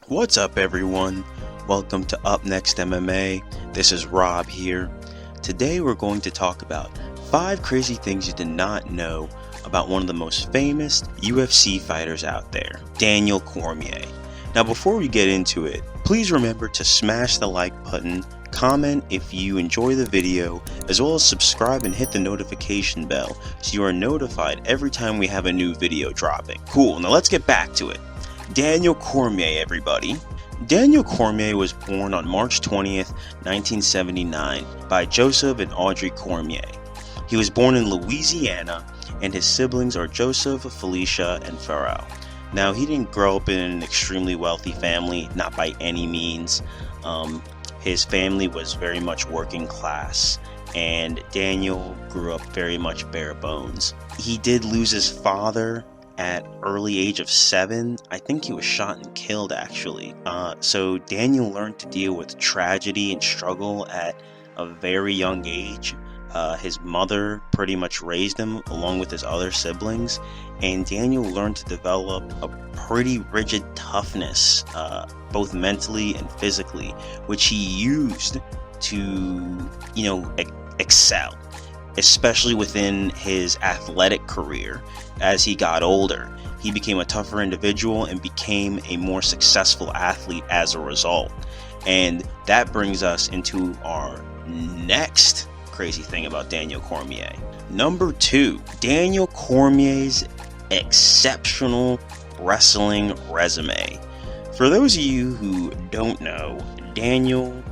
What's up, everyone? Welcome to UpNext MMA. This is Rob here. Today we're going to talk about 5 crazy things you did not know about one of the most famous UFC fighters out there, Daniel Cormier. Now, before we get into it, please remember to smash the like button, comment if you enjoy the video, as well as subscribe and hit the notification bell so you are notified every time we have a new video dropping. Cool, now let's get back to it. Daniel Cormier, everybody. Daniel Cormier was born on March 20th, 1979 by Joseph and Audrey Cormier. He was born in Louisiana, and his siblings are Joseph, Felicia, and Pharrell. Now, he didn't grow up in an extremely wealthy family, not by any means. His family was very much working class, and Daniel grew up very much bare bones. He did lose his father at early age of 7. I think he was shot and killed, actually. So Daniel learned to deal with tragedy and struggle at a very young age. His mother pretty much raised him along with his other siblings, and Daniel learned to develop a pretty rigid toughness, both mentally and physically, which he used to, excel, especially within his athletic career. As he got older, he became a tougher individual and became a more successful athlete as a result. And that brings us into our next crazy thing about Daniel Cormier. Number 2, Daniel Cormier's exceptional wrestling resume. For those of you who don't know, Daniel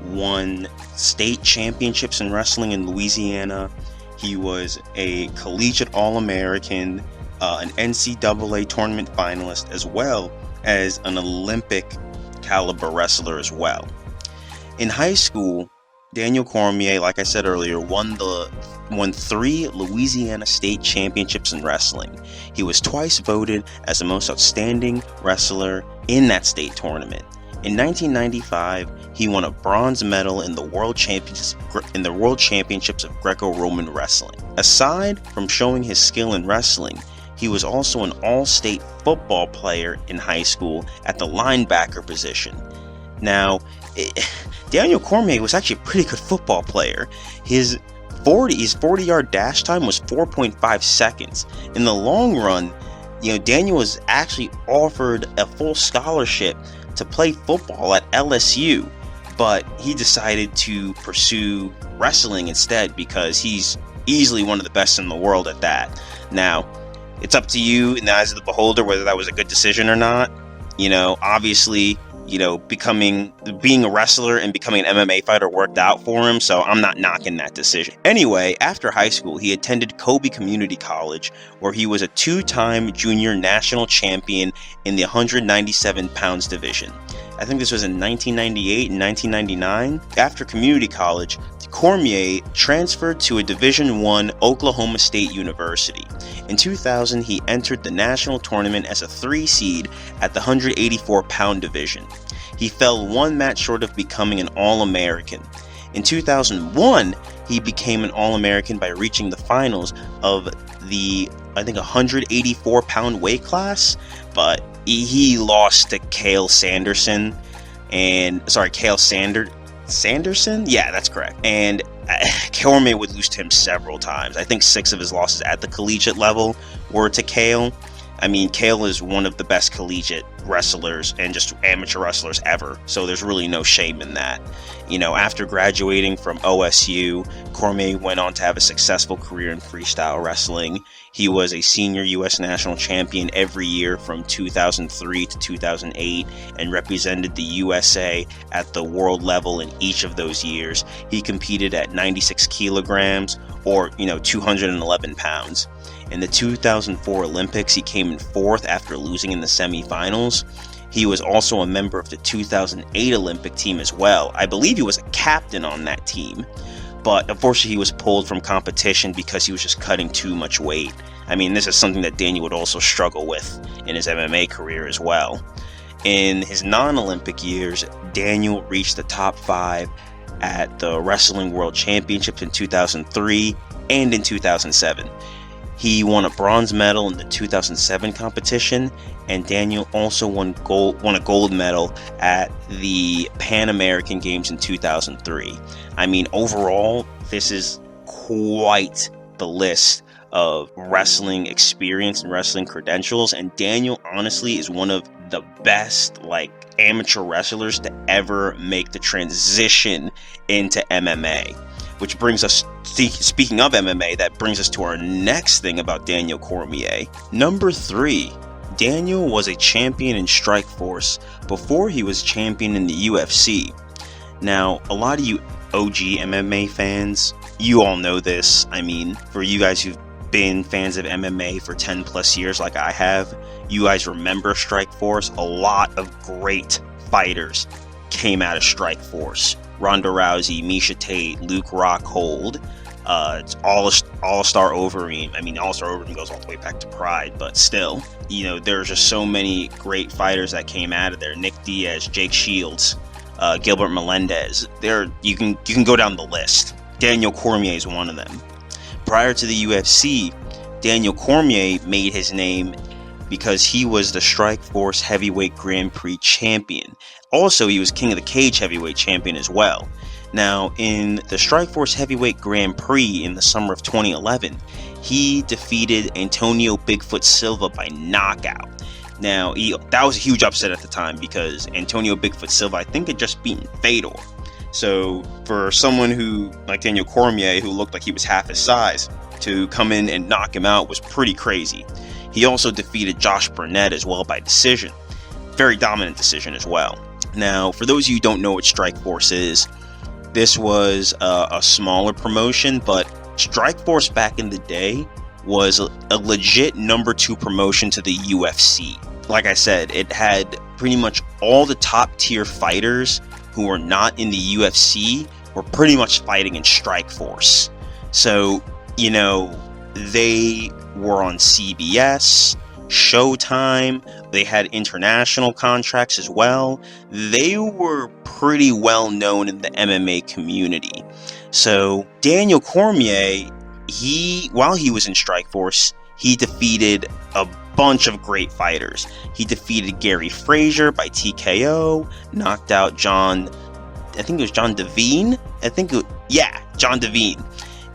won state championships in wrestling in Louisiana. He was a collegiate All-American, an NCAA tournament finalist, as well as an Olympic caliber wrestler as well. In high school, Daniel Cormier, like I said earlier, won 3 Louisiana state championships in wrestling. He was twice voted as the most outstanding wrestler in that state tournament. In 1995, he won a bronze medal in the World Championships of Greco-Roman Wrestling. Aside from showing his skill in wrestling, he was also an all-state football player in high school at the linebacker position. Now, Daniel Cormier was actually a pretty good football player. His 40-yard dash time was 4.5 seconds. In the long run, Daniel was actually offered a full scholarship to play football at LSU, but he decided to pursue wrestling instead because he's easily one of the best in the world at that. Now, it's up to you in the eyes of the beholder whether that was a good decision or not. Obviously, being a wrestler and becoming an MMA fighter worked out for him, so I'm not knocking that decision. Anyway, after high school, he attended Kobe Community College, where he was a 2-time junior national champion in the 197 pounds division. I think this was in 1998 and 1999. After community college, Cormier transferred to a Division I Oklahoma State University. In 2000, he entered the national tournament as a 3 seed at the 184-pound division. He fell 1 match short of becoming an All-American. In 2001, he became an All-American by reaching the finals of the, 184-pound weight class, but he lost to Cael Sanderson. Sanderson? Yeah, that's correct. And Cormier would lose to him several times. I think 6 of his losses at the collegiate level were to Cael. Cael is one of the best collegiate wrestlers and just amateur wrestlers ever, so there's really no shame in that. After graduating from OSU, Cormier went on to have a successful career in freestyle wrestling. He was a senior U.S. national champion every year from 2003 to 2008 and represented the USA at the world level in each of those years. He competed at 96 kilograms or, 211 pounds. In the 2004 Olympics, he came in 4th after losing in the semifinals. He was also a member of the 2008 Olympic team as well. I believe he was a captain on that team, but unfortunately he was pulled from competition because he was just cutting too much weight. This is something that Daniel would also struggle with in his MMA career as well. In his non-Olympic years, Daniel reached the top 5 at the Wrestling World Championships in 2003 and in 2007. He won a bronze medal in the 2007 competition, and Daniel also won a gold medal at the Pan American Games in 2003. I mean, overall, this is quite the list of wrestling experience and wrestling credentials, and Daniel honestly is one of the best amateur wrestlers to ever make the transition into MMA. Which brings us, speaking of MMA, that brings us to our next thing about Daniel Cormier. Number 3, Daniel was a champion in Strikeforce before he was champion in the UFC. Now, a lot of you OG MMA fans, you all know this. I mean, for you guys who've been fans of MMA for 10 plus years like I have, you guys remember Strikeforce. A lot of great fighters came out of Strikeforce. Ronda Rousey, Miesha Tate, Luke Rockhold, All-Star Overeem. I mean, All-Star Overeem goes all the way back to Pride, but still, there's just so many great fighters that came out of there. Nick Diaz, Jake Shields, Gilbert Melendez. You can go down the list. Daniel Cormier is one of them. Prior to the UFC, Daniel Cormier made his name because he was the Strikeforce Heavyweight Grand Prix champion. Also, he was King of the Cage Heavyweight champion as well. Now, in the Strikeforce Heavyweight Grand Prix in the summer of 2011, he defeated Antonio Bigfoot Silva by knockout. Now, that was a huge upset at the time because Antonio Bigfoot Silva, I think, had just beaten Fedor. So, for someone who, like Daniel Cormier, who looked like he was half his size, to come in and knock him out was pretty crazy. He also defeated Josh Burnett as well by decision. Very dominant decision as well. Now, for those of you who don't know what Strikeforce is, this was a smaller promotion, but Strikeforce back in the day was a legit number 2 promotion to the UFC. Like I said, it had pretty much all the top tier fighters who were not in the UFC were pretty much fighting in Strikeforce. So, they were on CBS, Showtime, they had international contracts as well. They were pretty well known in the MMA community. So Daniel Cormier, while he was in Strikeforce, he defeated a bunch of great fighters. He defeated Gary Frazier by TKO, knocked out John Devine. John Devine.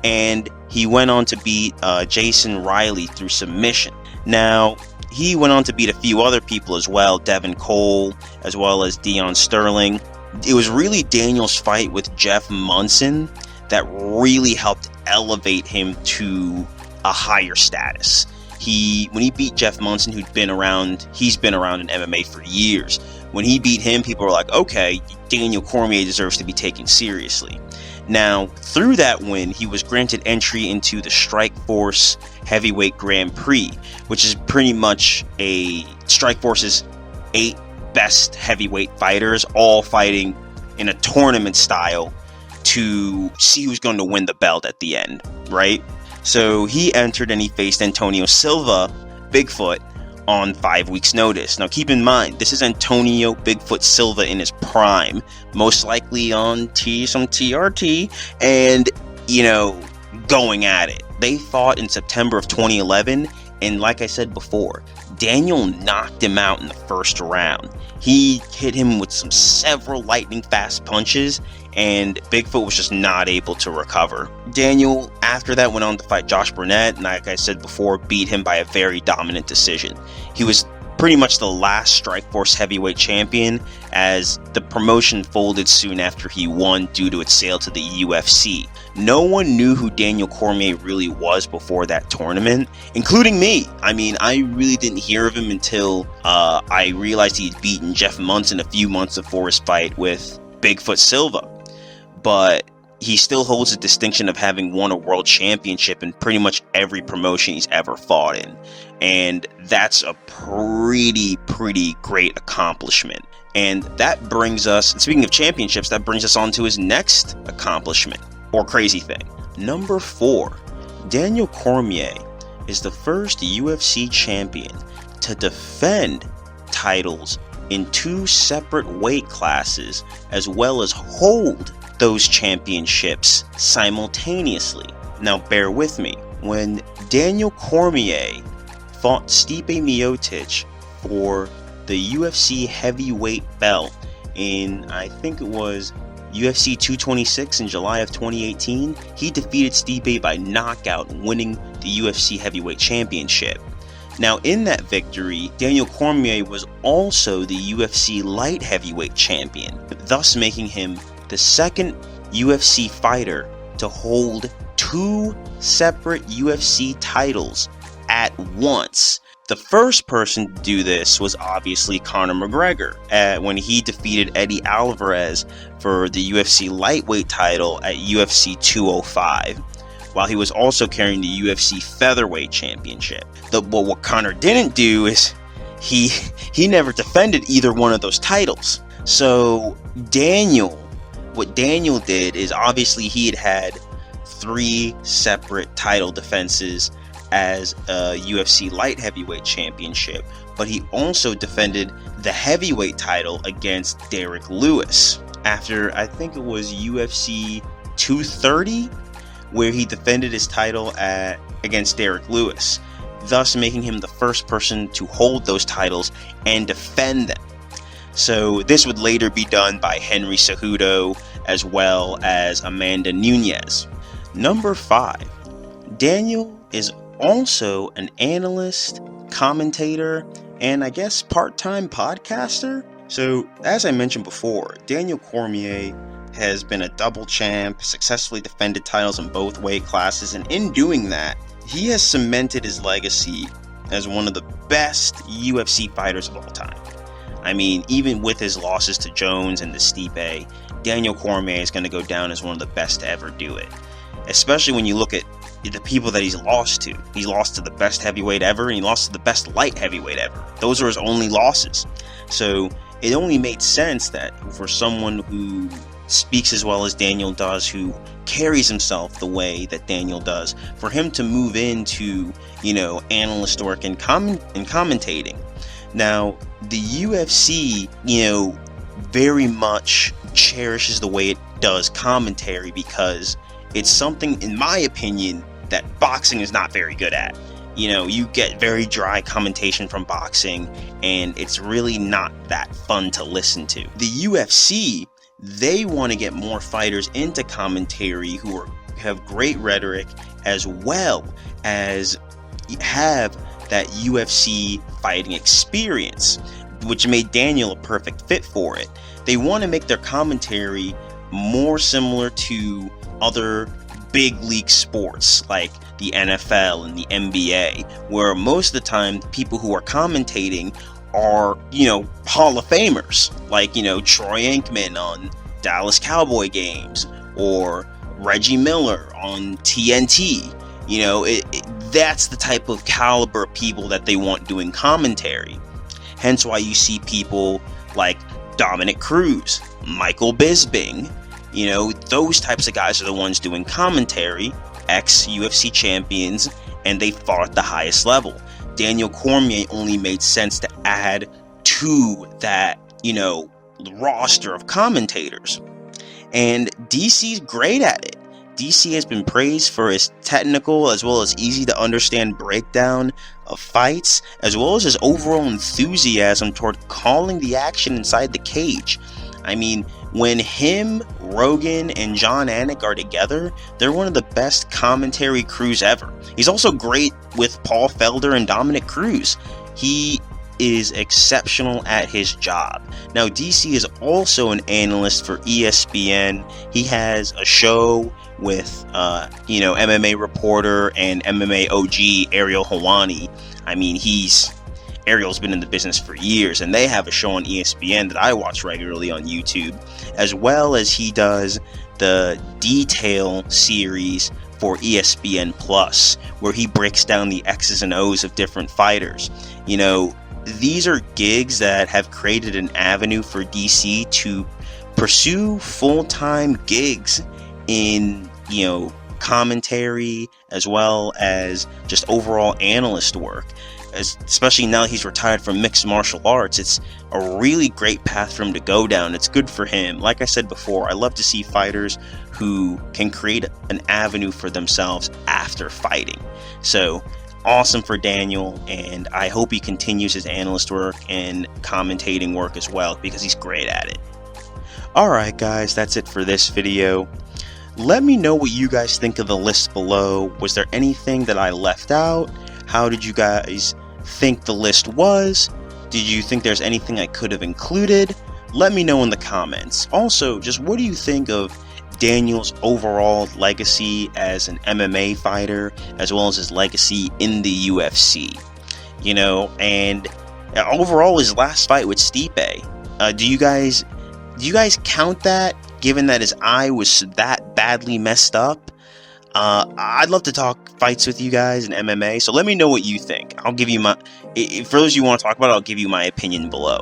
And he went on to beat Jason Riley through submission. Now, he went on to beat a few other people as well, Devin Cole, as well as Dion Sterling. It was really Daniel's fight with Jeff Munson that really helped elevate him to a higher status. When he beat Jeff Munson, he's been around in MMA for years. When he beat him, people were like, okay, Daniel Cormier deserves to be taken seriously. Now, through that win, he was granted entry into the Strikeforce Heavyweight Grand Prix, which is pretty much Strikeforce's 8 best heavyweight fighters, all fighting in a tournament style to see who's going to win the belt at the end, right? So he entered and he faced Antonio Silva, Bigfoot, on 5 weeks' notice. Now keep in mind, this is Antonio Bigfoot Silva in his prime, most likely on some TRT, and, going at it. They fought in September of 2011, and like I said before, Daniel knocked him out in the first round. He hit him with several lightning fast punches, and Bigfoot was just not able to recover. Daniel, after that, went on to fight Josh Burnett, and like I said before, beat him by a very dominant decision. He was pretty much the last Strikeforce Heavyweight Champion, as the promotion folded soon after he won due to its sale to the UFC. No one knew who Daniel Cormier really was before that tournament, including me. I mean, I really didn't hear of him until I realized he'd beaten Jeff Munson a few months before his fight with Bigfoot Silva. But he still holds the distinction of having won a world championship in pretty much every promotion he's ever fought in. And that's a pretty great accomplishment. And that brings us, speaking of championships, that brings us on to his next accomplishment, or crazy thing. Number 4, Daniel Cormier is the first UFC champion to defend titles in 2 separate weight classes, as well as hold those championships simultaneously. Now bear with me. When Daniel Cormier fought Stipe Miocic for the UFC Heavyweight belt in, I think it was UFC 226 in July of 2018. He defeated Stipe by knockout, winning the UFC Heavyweight Championship. Now, in that victory, Daniel Cormier was also the UFC Light Heavyweight Champion, thus making him the second UFC fighter to hold two separate UFC titles at once. The first person to do this was obviously Conor McGregor when he defeated Eddie Alvarez for the UFC lightweight title at UFC 205, while he was also carrying the UFC featherweight championship. But what Conor didn't do is he never defended either one of those titles. So what Daniel did is, obviously he had 3 separate title defenses as a UFC Light Heavyweight Championship, but he also defended the heavyweight title against Derek Lewis after, I think it was UFC 230, where he defended his title against Derek Lewis, thus making him the first person to hold those titles and defend them. So this would later be done by Henry Cejudo as well as Amanda Nunes. Number 5. Daniel is also an analyst, commentator, and I guess part-time podcaster. So, as I mentioned before, Daniel Cormier has been a double champ, successfully defended titles in both weight classes, and in doing that, he has cemented his legacy as one of the best UFC fighters of all time. I mean, even with his losses to Jones and to Stipe, Daniel Cormier is going to go down as one of the best to ever do it. Especially when you look at the people that he's lost to. He's lost to the best heavyweight ever, and he lost to the best light heavyweight ever. Those are his only losses. So it only made sense that for someone who speaks as well as Daniel does, who carries himself the way that Daniel does, for him to move into, analyst work and commentating. Now, the UFC, very much cherishes the way it does commentary, because it's something, in my opinion, that boxing is not very good at. You get very dry commentation from boxing, and it's really not that fun to listen to. The UFC, they want to get more fighters into commentary who have great rhetoric, as well as have that UFC fighting experience, which made Daniel a perfect fit for it. They want to make their commentary more similar to other big league sports like the NFL and the NBA, where most of the time the people who are commentating are, Hall of Famers, like, Troy Aikman on Dallas Cowboy games, or Reggie Miller on TNT. That's the type of caliber of people that they want doing commentary. Hence why you see people like Dominic Cruz, Michael Bisping, those types of guys are the ones doing commentary, ex-UFC champions, and they fought at the highest level. Daniel Cormier only made sense to add to that, roster of commentators. And DC's great at it. DC has been praised for his technical as well as easy to understand breakdown of fights, as well as his overall enthusiasm toward calling the action inside the cage. I mean, when him, Rogan, and John Anik are together, they're one of the best commentary crews ever. He's also great with Paul Felder and Dominic Cruz. He is exceptional at his job. Now, DC is also an analyst for ESPN. He has a show with, MMA reporter and MMA OG Ariel Helwani. I mean, Ariel's been in the business for years, and they have a show on ESPN that I watch regularly on YouTube, as well as he does the Detail series for ESPN Plus, where he breaks down the X's and O's of different fighters. These are gigs that have created an avenue for DC to pursue full-time gigs in, commentary, as well as just overall analyst work. especially now that he's retired from mixed martial arts, it's a really great path for him to go down. It's good for him. Like I said before, I love to see fighters who can create an avenue for themselves after fighting. So awesome for Daniel, and I hope he continues his analyst work and commentating work as well, because he's great at it. Alright guys, that's it for this video. Let me know what you guys think of the list below. Was there anything that I left out? How did you guys think the list was? Did you think there's anything I could have included? Let me know in the comments. Also, just what do you think of Daniel's overall legacy as an MMA fighter, as well as his legacy in the UFC? You know, and overall his last fight with Stipe. Do you guys count that, given that his eye was that badly messed up? I'd love to talk fights with you guys in MMA, so let me know what you think. I'll give you my, for those of you who want to talk about it, I'll give you my opinion below.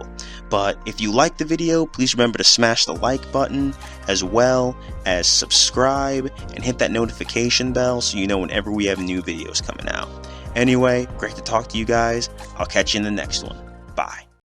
But if you liked the video, please remember to smash the like button, as well as subscribe and hit that notification bell so you know whenever we have new videos coming out. Anyway, great to talk to you guys. I'll catch you in the next one. Bye.